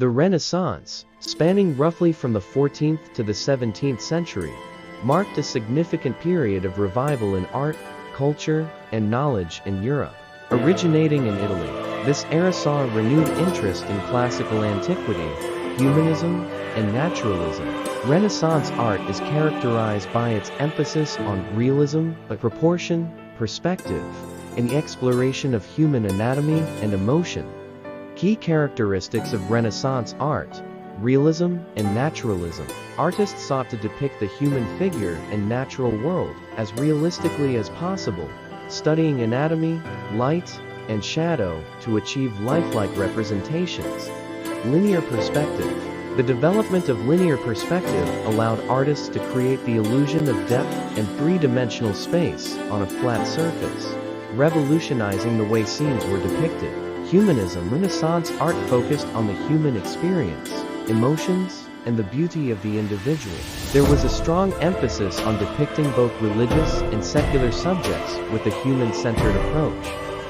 The Renaissance, spanning roughly from the 14th to the 17th century, marked a significant period of revival in art, culture, and knowledge in Europe. Originating in Italy, this era saw a renewed interest in classical antiquity, humanism, and naturalism. Renaissance art is characterized by its emphasis on realism, proportion, perspective, and the exploration of human anatomy and emotion. Key characteristics of Renaissance art: realism and naturalism. Artists sought to depict the human figure and natural world as realistically as possible, studying anatomy, light, and shadow to achieve lifelike representations. Linear perspective. The development of linear perspective allowed artists to create the illusion of depth and three-dimensional space on a flat surface, revolutionizing the way scenes were depicted. Humanism. Renaissance art focused on the human experience, emotions, and the beauty of the individual. There was a strong emphasis on depicting both religious and secular subjects with a human-centered approach.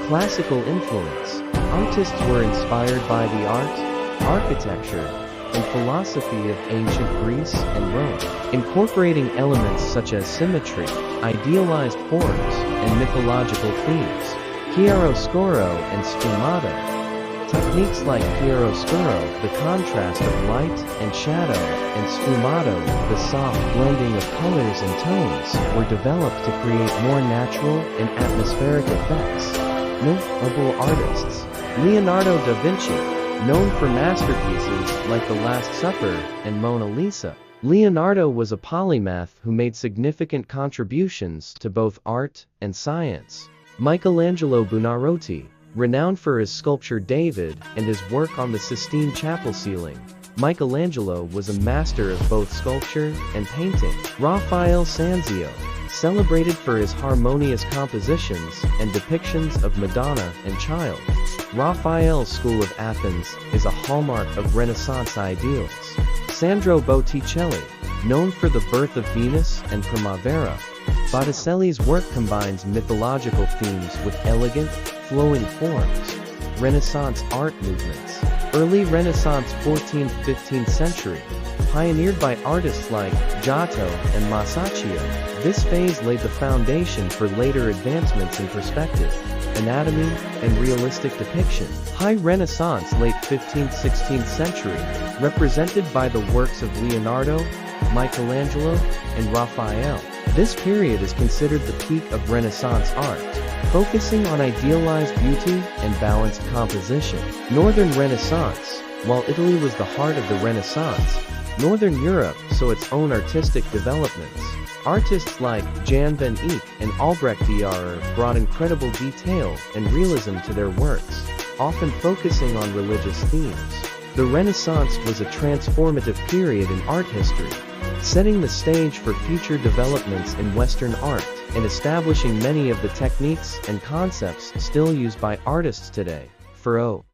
Classical influence. Artists were inspired by the art, architecture, and philosophy of ancient Greece and Rome, incorporating elements such as symmetry, idealized forms, and mythological themes. Chiaroscuro and sfumato. Techniques like chiaroscuro, the contrast of light and shadow, and sfumato, the soft blending of colors and tones, were developed to create more natural and atmospheric effects. Notable artists. Leonardo da Vinci, known for masterpieces like The Last Supper and Mona Lisa. Leonardo was a polymath who made significant contributions to both art and science. Michelangelo Buonarroti, renowned for his sculpture David and his work on the Sistine Chapel ceiling. Michelangelo was a master of both sculpture and painting. Raphael Sanzio, celebrated for his harmonious compositions and depictions of Madonna and Child. Raphael's School of Athens is a hallmark of Renaissance ideals. Sandro Botticelli, known for The Birth of Venus and Primavera. Botticelli's work combines mythological themes with elegant, flowing forms. Renaissance art movements. Early Renaissance 14th-15th century, pioneered by artists like Giotto and Masaccio. This phase laid the foundation for later advancements in perspective, anatomy, and realistic depiction. High Renaissance late 15th-16th century, represented by the works of Leonardo, Michelangelo, and Raphael. This period is considered the peak of Renaissance art, focusing on idealized beauty and balanced composition. Northern Renaissance. While Italy was the heart of the Renaissance, Northern Europe saw its own artistic developments. Artists like Jan van Eyck and Albrecht Dürer brought incredible detail and realism to their works, often focusing on religious themes. The Renaissance was a transformative period in art history, setting the stage for future developments in Western art and establishing many of the techniques and concepts still used by artists today. For O.